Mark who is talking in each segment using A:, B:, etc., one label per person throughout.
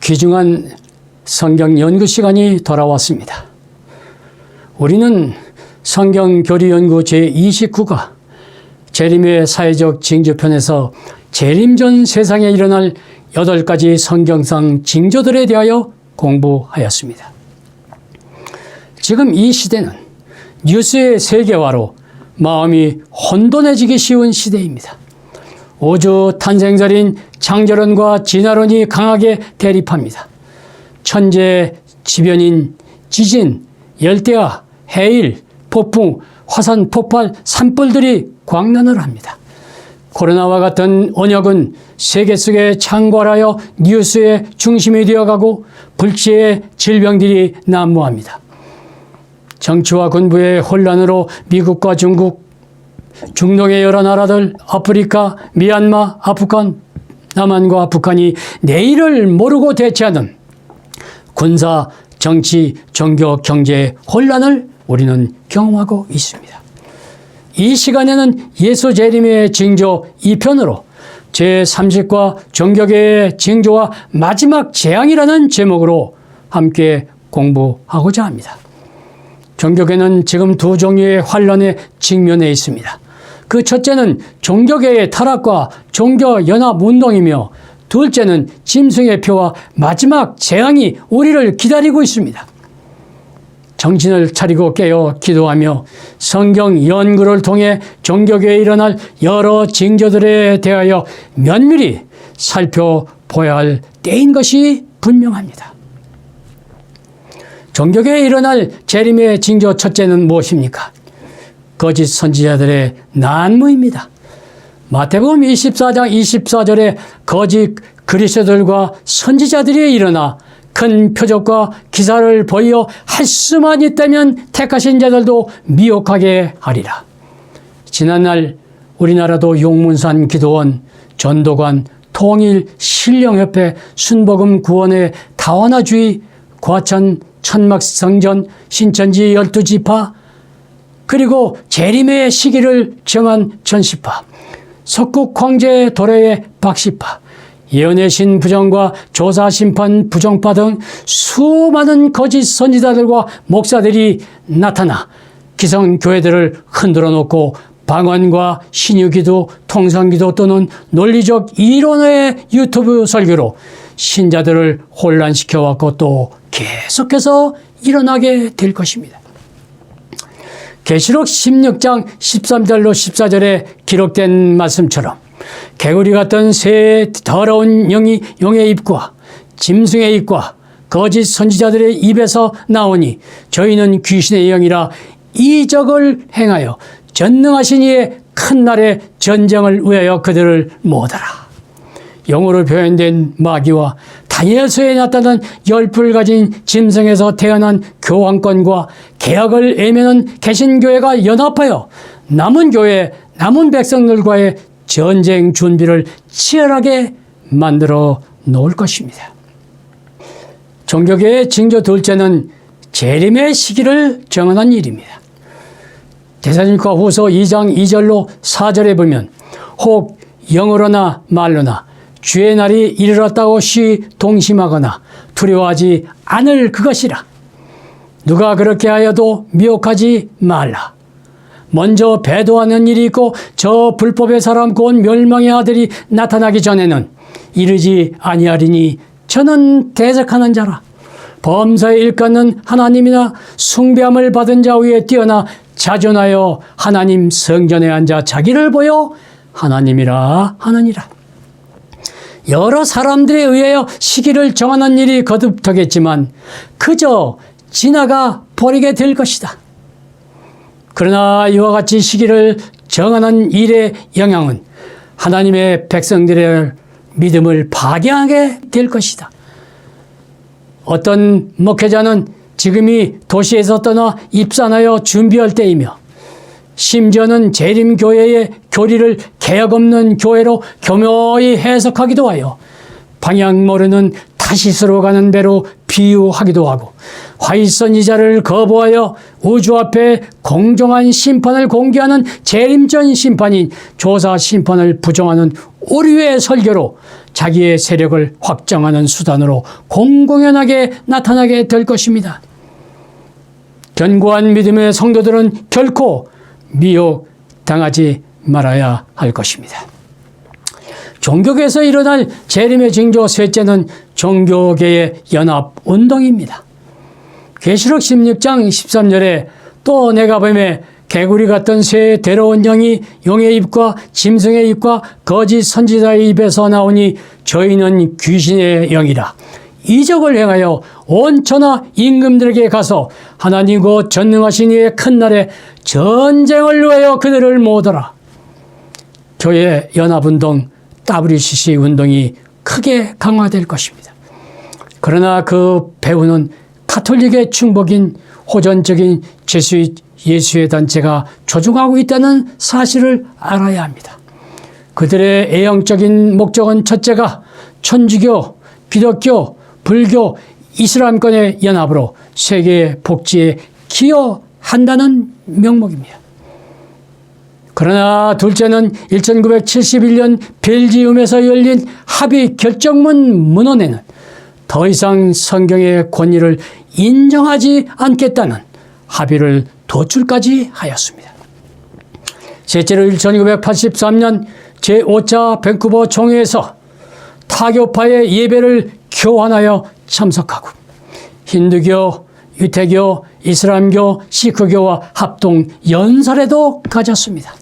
A: 귀중한 성경 연구 시간이 돌아왔습니다. 우리는 성경 교리 연구 제29가 재림의 사회적 징조편에서 재림 전 세상에 일어날 8가지 성경상 징조들에 대하여 공부하였습니다. 지금 이 시대는 뉴스의 세계화로 마음이 혼돈해지기 쉬운 시대입니다. 우주 탄생설인 창조론과 진화론이 강하게 대립합니다. 천재지변인 지진, 열대야, 해일, 폭풍, 화산 폭발, 산불들이 광난을 합니다. 코로나와 같은 언역은 세계 속에 창궐하여 뉴스의 중심이 되어가고 불치의 질병들이 난무합니다. 정치와 군부의 혼란으로 미국과 중국, 중동의 여러 나라들, 아프리카, 미얀마, 아프간, 남한과 북한이 내일을 모르고 대치하는 군사, 정치, 종교, 경제의 혼란을 우리는 경험하고 있습니다. 이 시간에는 예수 재림의 징조 2편으로 제30과 종교계의 징조와 마지막 재앙이라는 제목으로 함께 공부하고자 합니다. 종교계는 지금 두 종류의 환란에 직면해 있습니다. 그 첫째는 종교계의 타락과 종교연합운동이며 둘째는 짐승의 표와 마지막 재앙이 우리를 기다리고 있습니다. 정신을 차리고 깨어 기도하며 성경 연구를 통해 종교계에 일어날 여러 징조들에 대하여 면밀히 살펴보아야 할 때인 것이 분명합니다. 종교계에 일어날 재림의 징조 첫째는 무엇입니까? 거짓 선지자들의 난무입니다. 마태복음 24장 24절에 거짓 그리스도들과 선지자들이 일어나 큰 표적과 기사를 보여 할 수만 있다면 택하신 자들도 미혹하게 하리라. 지난날 우리나라도 용문산 기도원, 전도관, 통일, 신령협회, 순복음 구원회, 다원화주의, 과천, 천막성전, 신천지 12지파, 그리고 재림의 시기를 정한 전시파, 석국 황제 도래의 박시파, 예언의 신 부정과 조사 심판 부정파 등 수많은 거짓 선지자들과 목사들이 나타나 기성교회들을 흔들어 놓고 방언과 신유기도, 통성기도 또는 논리적 이론의 유튜브 설교로 신자들을 혼란시켜 왔고 또 계속해서 일어나게 될 것입니다. 계시록 16장 13절로 14절에 기록된 말씀처럼 개구리 같은 새 더러운 영이 용의 입과 짐승의 입과 거짓 선지자들의 입에서 나오니 저희는 귀신의 영이라 이적을 행하여 전능하신 이의 큰 날의 전쟁을 위하여 그들을 모으더라. 영어로 표현된 마귀와 다니엘서에 나타난 열풀 가진 짐승에서 태어난 교황권과 계약을 애매는 개신교회가 연합하여 남은 교회, 남은 백성들과의 전쟁 준비를 치열하게 만들어 놓을 것입니다. 종교계의 징조 둘째는 재림의 시기를 정하는 일입니다. 데살로니가 후서 2장 2절로 4절에 보면 혹 영으로나 말로나 주의 날이 이르렀다고 동심하거나 두려워하지 않을 그것이라. 누가 그렇게 하여도 미혹하지 말라. 먼저 배도하는 일이 있고 저 불법의 사람 곧 멸망의 아들이 나타나기 전에는 이르지 아니하리니 저는 대적하는 자라. 범사에 일컫는 하나님이나 숭배함을 받은 자 위에 뛰어나 자존하여 하나님 성전에 앉아 자기를 보여 하나님이라 하느니라. 여러 사람들에 의하여 시기를 정하는 일이 거듭하겠지만 그저 지나가 버리게 될 것이다. 그러나 이와 같이 시기를 정하는 일의 영향은 하나님의 백성들의 믿음을 파괴하게 될 것이다. 어떤 목회자는 지금이 도시에서 떠나 입산하여 준비할 때이며 심지어는 재림교회의 교리를 개혁 없는 교회로 교묘히 해석하기도 하여 방향 모르는 타시스로 가는 배로 비유하기도 하고 화이선지자를 거부하여 우주 앞에 공정한 심판을 공개하는 재림전 심판인 조사 심판을 부정하는 오류의 설교로 자기의 세력을 확장하는 수단으로 공공연하게 나타나게 될 것입니다. 견고한 믿음의 성도들은 결코 미혹당하지 말아야 할 것입니다. 종교계에서 일어날 재림의 징조 셋째는 종교계의 연합운동입니다. 계시록 16장 13절에 또 내가 봄에 개구리 같던 새 더러운 영이 용의 입과 짐승의 입과 거짓 선지자의 입에서 나오니 저희는 귀신의 영이라. 이적을 행하여 온 천하 임금들에게 가서 하나님 곧 전능하신 이의 큰 날에 전쟁을 위하여 그들을 모으더라. 교회 연합운동 WCC 운동이 크게 강화될 것입니다. 그러나 그 배후는 가톨릭의 충복인 호전적인 제수잇 예수의 단체가 조종하고 있다는 사실을 알아야 합니다. 그들의 애형적인 목적은 첫째가 천주교, 기독교, 불교, 이슬람권의 연합으로 세계의 복지에 기여한다는 명목입니다. 그러나 둘째는 1971년 벨지움에서 열린 합의 결정문 문헌에는 더 이상 성경의 권위를 인정하지 않겠다는 합의를 도출까지 하였습니다. 셋째로 1983년 제5차 밴쿠버 총회에서 타교파의 예배를 교환하여 참석하고 힌두교, 유태교, 이슬람교, 시크교와 합동 연설회도 가졌습니다.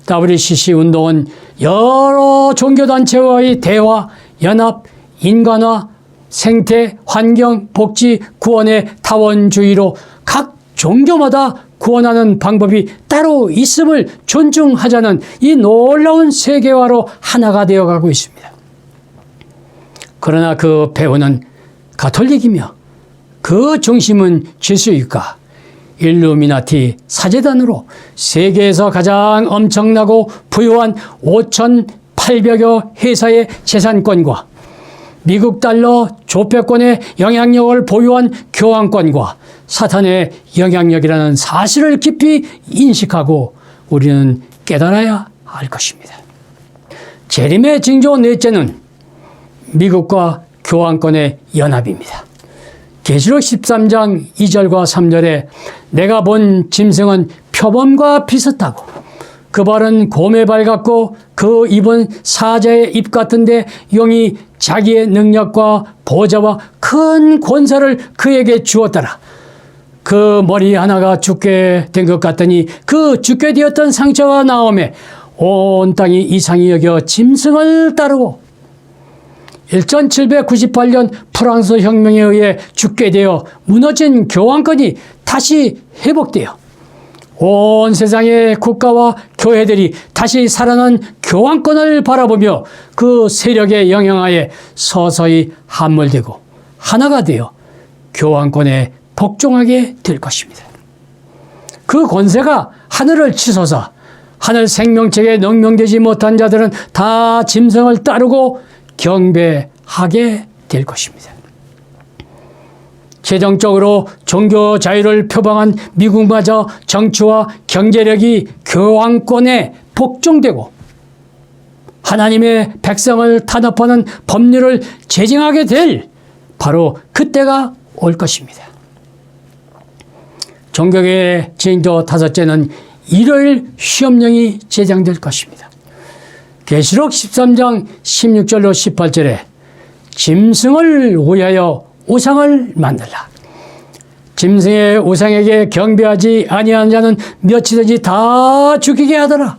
A: WCC 운동은 여러 종교단체와의 대화, 연합, 인간화, 생태, 환경, 복지, 구원의 타원주의로 각 종교마다 구원하는 방법이 따로 있음을 존중하자는 이 놀라운 세계화로 하나가 되어가고 있습니다. 그러나 그 배후는 가톨릭이며 그 중심은 제수잇과 일루미나티 사제단으로 세계에서 가장 엄청나고 부유한 5,800여 회사의 재산권과 미국 달러 조폐권의 영향력을 보유한 교황권과 사탄의 영향력이라는 사실을 깊이 인식하고 우리는 깨달아야 할 것입니다. 재림의 징조 넷째는 미국과 교황권의 연합입니다. 계시록 13장 2절과 3절에 내가 본 짐승은 표범과 비슷하고 그 발은 곰의 발 같고 그 입은 사자의 입 같은데 용이 자기의 능력과 보좌와 큰 권세를 그에게 주었더라. 그 머리 하나가 죽게 된 것 같더니 그 죽게 되었던 상처가 나오매 온 땅이 이상히 여겨 짐승을 따르고 1798년 프랑스 혁명에 의해 죽게 되어 무너진 교황권이 다시 회복되어 온 세상의 국가와 교회들이 다시 살아난 교황권을 바라보며 그 세력의 영향하에 서서히 함몰되고 하나가 되어 교황권에 복종하게 될 것입니다. 그 권세가 하늘을 치솟아 하늘 생명책에 능명되지 못한 자들은 다 짐승을 따르고 경배하게 될 것입니다. 최종적으로 종교 자유를 표방한 미국마저 정치와 경제력이 교황권에 복종되고 하나님의 백성을 탄압하는 법률을 제정하게 될 바로 그때가 올 것입니다. 종교계의 징조 다섯째는 일요일 시험령이 제정될 것입니다. 계시록 13장 16절로 18절에 짐승을 위하여 우상을 만들라. 짐승의 우상에게 경배하지 아니하는 자는 몇이든지 다 죽이게 하더라.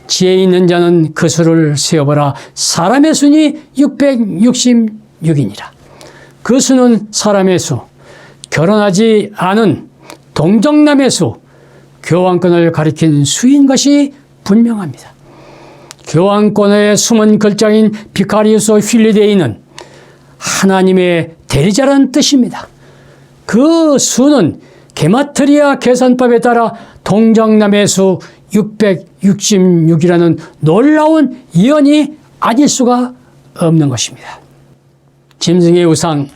A: 지혜 있는 자는 그 수를 세어보라. 사람의 수니 666이니라. 그 수는 사람의 수, 결혼하지 않은 동정남의 수, 교황권을 가리킨 수인 것이 분명합니다. 교황권의 숨은 글자인 비카리우스 휠리데이는 하나님의 대리자라는 뜻입니다. 그 수는 게마트리아 계산법에 따라 동정남의 수 666이라는 놀라운 예언이 아닐 수가 없는 것입니다. 짐승의 우상,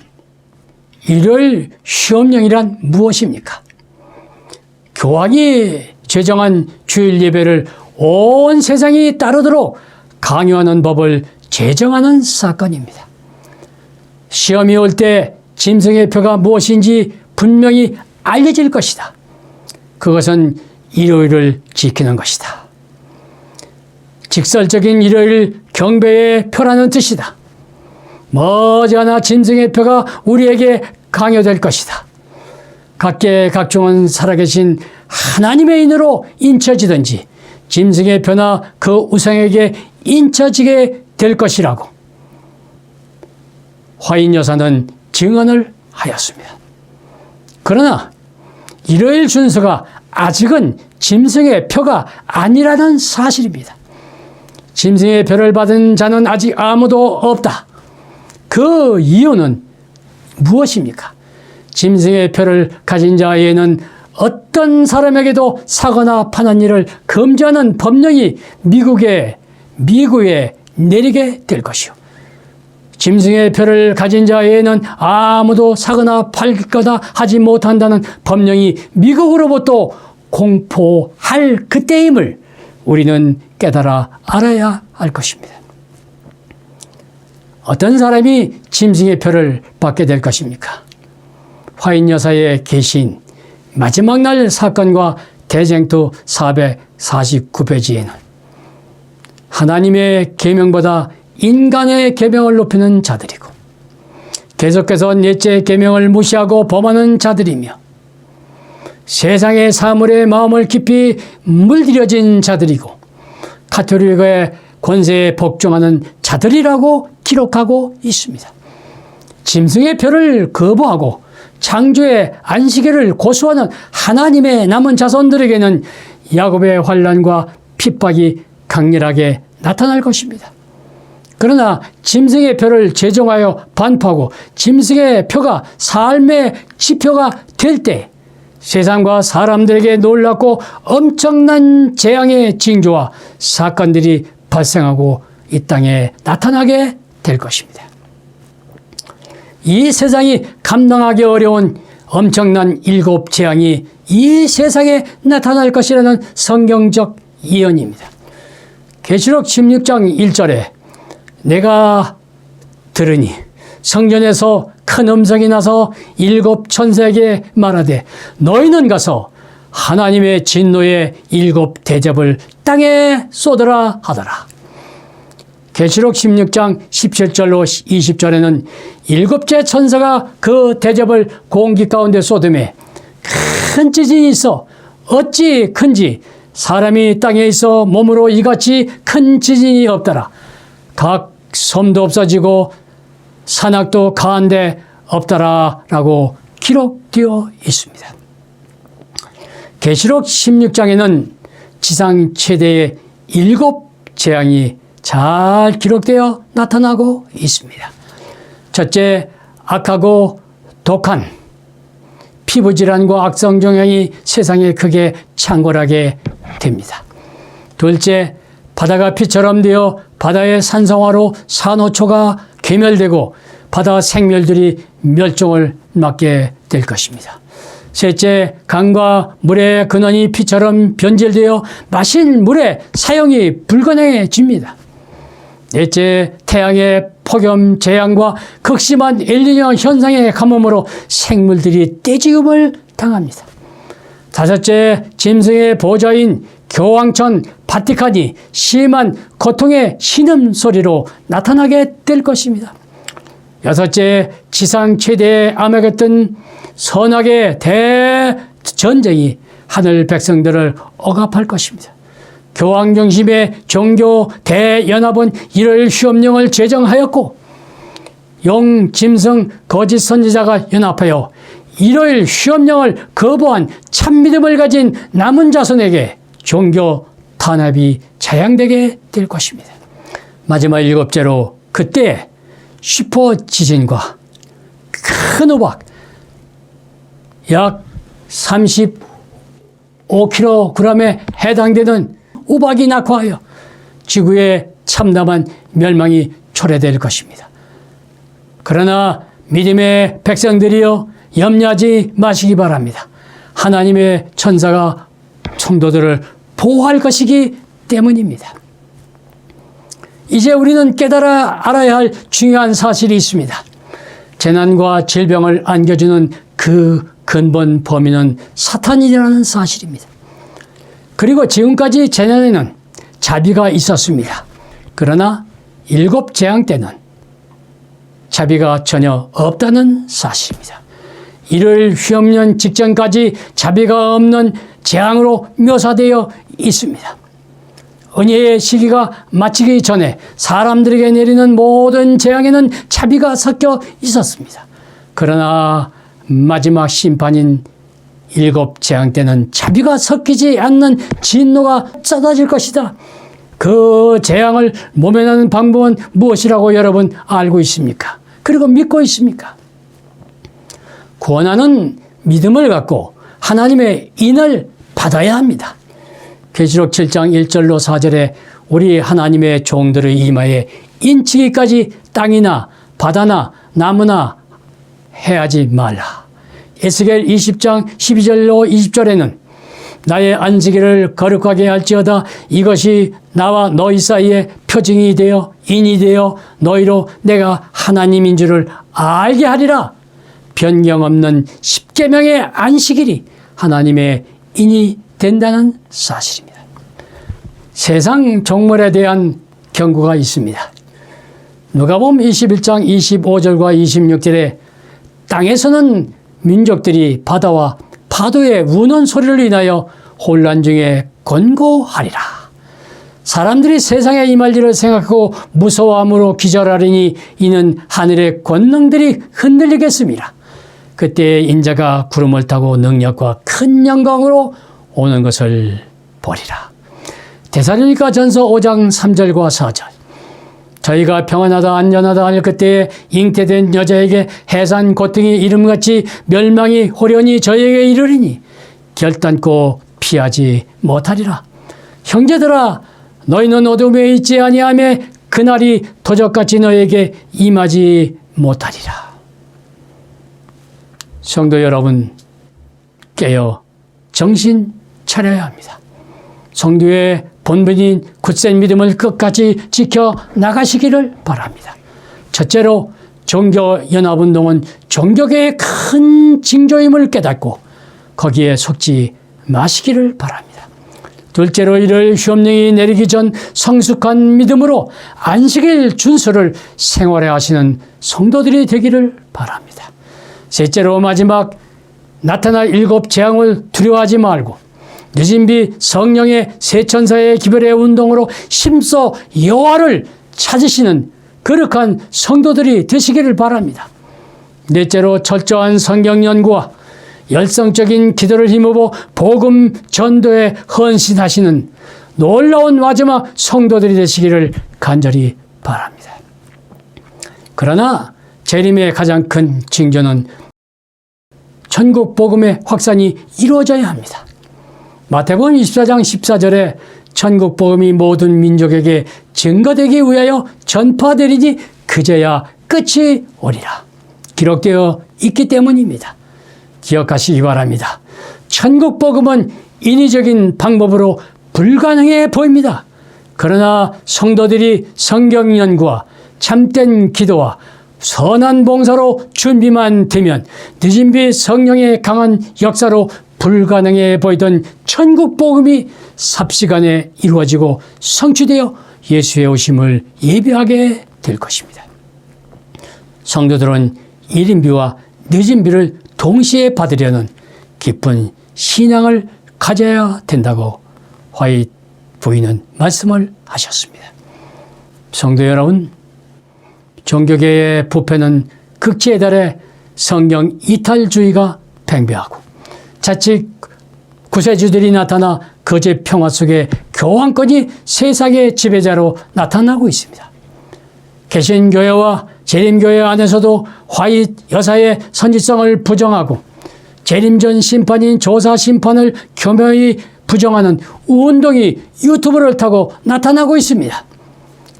A: 일요일 시험령이란 무엇입니까? 교황이 제정한 주일 예배를 온 세상이 따르도록 강요하는 법을 제정하는 사건입니다. 시험이 올 때 짐승의 표가 무엇인지 분명히 알려질 것이다. 그것은 일요일을 지키는 것이다. 직설적인 일요일 경배의 표라는 뜻이다. 머지않아 짐승의 표가 우리에게 강요될 것이다. 각계각종은 살아계신 하나님의 인으로 인쳐지든지 짐승의 표나 그 우상에게 인쳐지게 될 것이라고 화인 여사는 증언을 하였습니다. 그러나 일요일 순서가 아직은 짐승의 표가 아니라는 사실입니다. 짐승의 표를 받은 자는 아직 아무도 없다. 그 이유는 무엇입니까? 짐승의 표를 가진 자에게는 어떤 사람에게도 사거나 파는 일을 금지하는 법령이 미국에 내리게 될 것이요. 짐승의 표를 가진 자에게는 아무도 사거나 팔거나 하지 못한다는 법령이 미국으로부터 공포할 그때임을 우리는 깨달아 알아야 할 것입니다. 어떤 사람이 짐승의 표를 받게 될 것입니까? 화인 여사의 계신 마지막 날 사건과 대쟁투 449페이지에는 하나님의 계명보다 인간의 계명을 높이는 자들이고 계속해서 넷째 계명을 무시하고 범하는 자들이며 세상의 사물의 마음을 깊이 물들여진 자들이고 가톨릭의 권세에 복종하는 자들이라고 기록하고 있습니다. 짐승의 표를 거부하고 창조의 안식일을 고수하는 하나님의 남은 자손들에게는 야곱의 환난과 핍박이 강렬하게 나타날 것입니다. 그러나 짐승의 표를 제정하여 반포하고 짐승의 표가 삶의 지표가 될 때 세상과 사람들에게 놀랍고 엄청난 재앙의 징조와 사건들이 발생하고 이 땅에 나타나게 될 것입니다. 이 세상이 감당하기 어려운 엄청난 7 재앙이 이 세상에 나타날 것이라는 성경적 예언입니다. 계시록 16장 1절에 내가 들으니 성전에서 큰 음성이 나서 7 천사에게 말하되 너희는 가서 하나님의 진노의 7 대접을 땅에 쏟으라 하더라. 계시록 16장 17절로 20절에는 7째 천사가 그 대접을 공기 가운데 쏟음에 큰 지진이 있어 어찌 큰지 사람이 땅에 있어 몸으로 이같이 큰 지진이 없더라. 각 섬도 없어지고 산악도 가한데 없더라 라고 기록되어 있습니다. 계시록 16장에는 지상 최대의 7 재앙이 잘 기록되어 나타나고 있습니다. 첫째, 악하고 독한 피부질환과 악성종양이 세상에 크게 창궐하게 됩니다. 둘째, 바다가 피처럼 되어 바다의 산성화로 산호초가 괴멸되고 바다 생물들이 멸종을 맞게 될 것입니다. 셋째, 강과 물의 근원이 피처럼 변질되어 마실 물의 사용이 불가능해집니다. 넷째, 태양의 폭염 재앙과 극심한 엘니뇨 현상의 가뭄으로 생물들이 떼지음을 당합니다. 다섯째, 짐승의 보좌인 교황청 바티칸이 심한 고통의 신음소리로 나타나게 될 것입니다. 여섯째, 지상 최대의 아메게돈 선악의 대전쟁이 하늘 백성들을 억압할 것입니다. 교황 중심의 종교 대연합은 일요일 휴업령을 제정하였고 용, 짐승, 거짓 선지자가 연합하여 일요일 휴업령을 거부한 참믿음을 가진 남은 자손에게 종교 탄압이 자양되게 될 것입니다. 마지막 7째로 그때 슈퍼 지진과 큰 우박 약 35kg에 해당되는 우박이 낙하하여 지구의 참담한 멸망이 초래될 것입니다. 그러나 믿음의 백성들이여 염려하지 마시기 바랍니다. 하나님의 천사가 성도들을 보호할 것이기 때문입니다. 이제 우리는 알아야 할 중요한 사실이 있습니다. 재난과 질병을 안겨주는 그 근본 범인은 사탄이라는 사실입니다. 그리고 지금까지 재난에는 자비가 있었습니다. 그러나 7 재앙 때는 자비가 전혀 없다는 사실입니다. 이를 휘없는 직전까지 자비가 없는 재앙으로 묘사되어 있습니다. 은혜의 시기가 마치기 전에 사람들에게 내리는 모든 재앙에는 자비가 섞여 있었습니다. 그러나 마지막 심판인 7 재앙 때는 자비가 섞이지 않는 진노가 쏟아질 것이다. 그 재앙을 모면하는 방법은 무엇이라고 여러분 알고 있습니까? 그리고 믿고 있습니까? 구원하는 믿음을 갖고 하나님의 인을 받아야 합니다. 계시록 7장 1절로 4절에 우리 하나님의 종들의 이마에 인치기까지 땅이나 바다나 나무나 해하지 말라. 에스겔 20장 12절로 20절에는 나의 안식일을 거룩하게 할지어다. 이것이 나와 너희 사이에 표징이 되어 인이 되어 너희로 내가 하나님인 줄을 알게 하리라. 변경 없는 십계명의 안식일이 하나님의 인이 된다는 사실입니다. 세상 종말에 대한 경고가 있습니다. 누가복음 21장 25절과 26절에 땅에서는 민족들이 바다와 파도의 우는 소리를 인하여 혼란 중에 곤고하리라. 사람들이 세상에 임할 일을 생각하고 무서워함으로 기절하리니 이는 하늘의 권능들이 흔들리겠습니다. 그때 인자가 구름을 타고 능력과 큰 영광으로 오는 것을 보리라. 데살로니가 전서 5장 3절과 4절. 저희가 평안하다 안전하다 할 그때에 잉태된 여자에게 해산 고통이 이름같이 멸망이 호련히 저에게 이르리니 결단코 피하지 못하리라. 형제들아 너희는 어둠에 있지 아니하며 그날이 도적같이 너에게 임하지 못하리라. 성도 여러분, 깨어 정신 차려야 합니다. 성도의 본분인 굳센 믿음을 끝까지 지켜 나가시기를 바랍니다. 첫째로 종교연합운동은 종교계의 큰 징조임을 깨닫고 거기에 속지 마시기를 바랍니다. 둘째로 이를 휘엄령이 내리기 전 성숙한 믿음으로 안식일 준수를 생활해 하시는 성도들이 되기를 바랍니다. 셋째로 마지막 나타날 7 재앙을 두려워하지 말고 늦은 비 성령의 세 천사의 기별의 운동으로 힘써 여호와를 찾으시는 거룩한 성도들이 되시기를 바랍니다. 넷째로 철저한 성경 연구와 열성적인 기도를 힘입어 복음 전도에 헌신하시는 놀라운 마지막 성도들이 되시기를 간절히 바랍니다. 그러나 재림의 가장 큰 징조는 천국 복음의 확산이 이루어져야 합니다. 마태복음 24장 14절에 천국 복음이 모든 민족에게 증거되기 위하여 전파되리니 그제야 끝이 오리라. 기록되어 있기 때문입니다. 기억하시기 바랍니다. 천국 복음은 인위적인 방법으로 불가능해 보입니다. 그러나 성도들이 성경 연구와 참된 기도와 선한 봉사로 준비만 되면 늦은 비 성령의 강한 역사로 불가능해 보이던 천국 복음이 삽시간에 이루어지고 성취되어 예수의 오심을 예비하게 될 것입니다. 성도들은 이른 비와 늦은 비를 동시에 받으려는 깊은 신앙을 가져야 된다고 화이트 부인은 말씀을 하셨습니다. 성도 여러분, 종교계의 부패는 극치에 달해 성경 이탈주의가 팽배하고 자칫 구세주들이 나타나 거짓 평화 속에 교황권이 세상의 지배자로 나타나고 있습니다. 개신교회와 재림교회 안에서도 화이트 여사의 선지성을 부정하고 재림 전 심판인 조사 심판을 교묘히 부정하는 운동이 유튜브를 타고 나타나고 있습니다.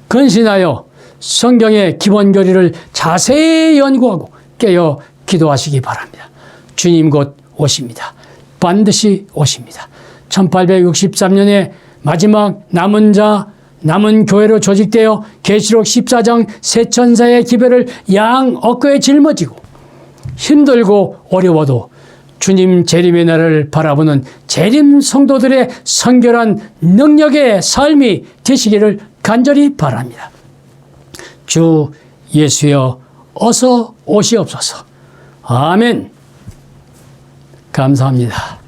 A: 근신하여 성경의 기본 교리를 자세히 연구하고 깨어 기도하시기 바랍니다. 주님 곧 오십니다. 반드시 오십니다. 1863년에 마지막 남은 자 남은 교회로 조직되어 계시록 14장 세 천사의 기별을 양 어깨에 짊어지고 힘들고 어려워도 주님 재림의 날을 바라보는 재림 성도들의 선결한 능력의 삶이 되시기를 간절히 바랍니다. 주 예수여 어서 오시옵소서. 아멘. 감사합니다.